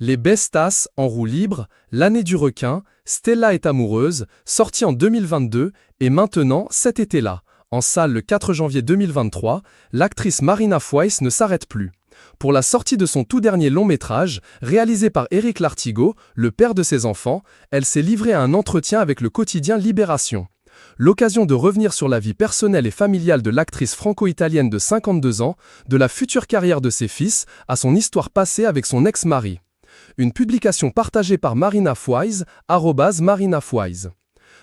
Les Bestas en roue libre, L'année du requin, Stella est amoureuse, sorti en 2022, et maintenant cet été-là. En salle le 4 janvier 2023, l'actrice Marina Foïs ne s'arrête plus. Pour la sortie de son tout dernier long-métrage, réalisé par Éric Lartigot, le père de ses enfants, elle s'est livrée à un entretien avec le quotidien Libération. L'occasion de revenir sur la vie personnelle et familiale de l'actrice franco-italienne de 52 ans, de la future carrière de ses fils, à son histoire passée avec son ex-mari. Une publication partagée par Marina Foïs, @MarinaFoïs.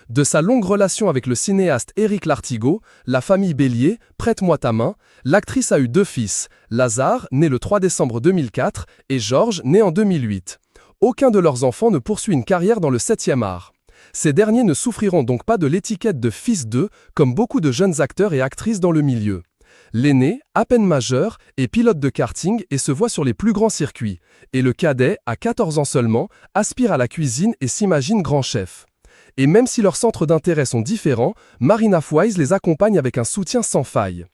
De sa longue relation avec le cinéaste Éric Lartigot, la famille Bélier, Prête-moi ta main, l'actrice a eu 2 fils, Lazare, né le 3 décembre 2004, et Georges, né en 2008. Aucun de leurs enfants ne poursuit une carrière dans le 7e art. Ces derniers ne souffriront donc pas de l'étiquette de fils d'eux, comme beaucoup de jeunes acteurs et actrices dans le milieu. L'aîné, à peine majeur, est pilote de karting et se voit sur les plus grands circuits. Et le cadet, à 14 ans seulement, aspire à la cuisine et s'imagine grand chef. Et même si leurs centres d'intérêt sont différents, Marina Foïs les accompagne avec un soutien sans faille.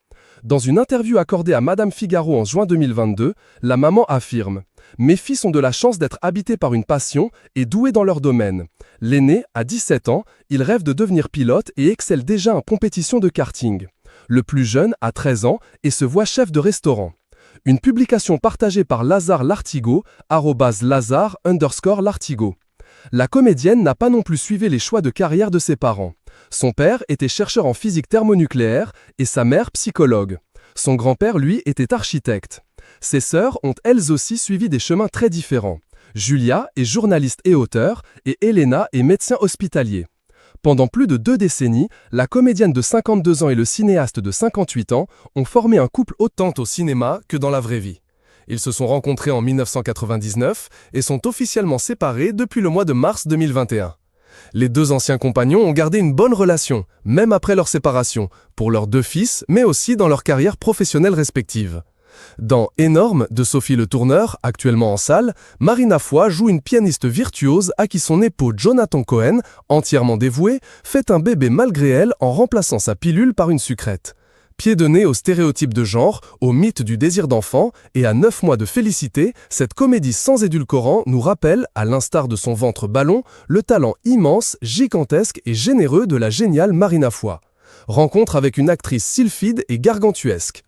Dans une interview accordée à Madame Figaro en juin 2022, la maman affirme « Mes fils ont de la chance d'être habités par une passion et doués dans leur domaine. L'aîné, à 17 ans, il rêve de devenir pilote et excelle déjà en compétition de karting. Le plus jeune, a 13 ans, et se voit chef de restaurant. » Une publication partagée par Lazare Lartigot, @Lazare_Lartigot. La comédienne n'a pas non plus suivi les choix de carrière de ses parents. Son père était chercheur en physique thermonucléaire et sa mère psychologue. Son grand-père, lui, était architecte. Ses sœurs ont elles aussi suivi des chemins très différents. Julia est journaliste et auteure, et Elena est médecin hospitalier. Pendant plus de 2 décennies, la comédienne de 52 ans et le cinéaste de 58 ans ont formé un couple autant au cinéma que dans la vraie vie. Ils se sont rencontrés en 1999 et sont officiellement séparés depuis le mois de mars 2021. Les 2 anciens compagnons ont gardé une bonne relation, même après leur séparation, pour leurs 2 fils, mais aussi dans leur carrière professionnelle respective. Dans Énorme de Sophie Le Tourneur, actuellement en salle, Marina Foïs joue une pianiste virtuose à qui son époux Jonathan Cohen, entièrement dévoué, fait un bébé malgré elle en remplaçant sa pilule par une sucrète. Pied de nez aux stéréotypes de genre, au mythe du désir d'enfant, et à 9 mois de félicité, cette comédie sans édulcorant nous rappelle, à l'instar de son ventre ballon, le talent immense, gigantesque et généreux de la géniale Marina Foïs. Rencontre avec une actrice sylphide et gargantuesque.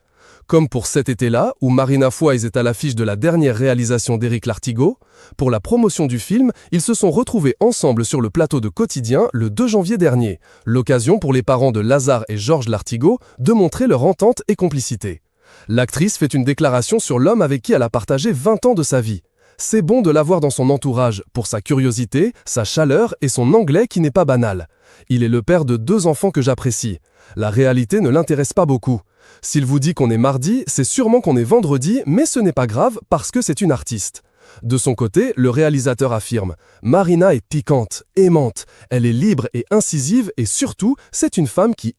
Comme pour cet été-là, où Marina Foïs est à l'affiche de la dernière réalisation d'Éric Lartigot, pour la promotion du film, ils se sont retrouvés ensemble sur le plateau de Quotidien le 2 janvier dernier, l'occasion pour les parents de Lazare et Georges Lartigot de montrer leur entente et complicité. L'actrice fait une déclaration sur l'homme avec qui elle a partagé 20 ans de sa vie. C'est bon de l'avoir dans son entourage, pour sa curiosité, sa chaleur et son anglais qui n'est pas banal. Il est le père de 2 enfants que j'apprécie. La réalité ne l'intéresse pas beaucoup. S'il vous dit qu'on est mardi, c'est sûrement qu'on est vendredi, mais ce n'est pas grave parce que c'est une artiste. De son côté, le réalisateur affirme « Marina est piquante, aimante, elle est libre et incisive et surtout, c'est une femme qui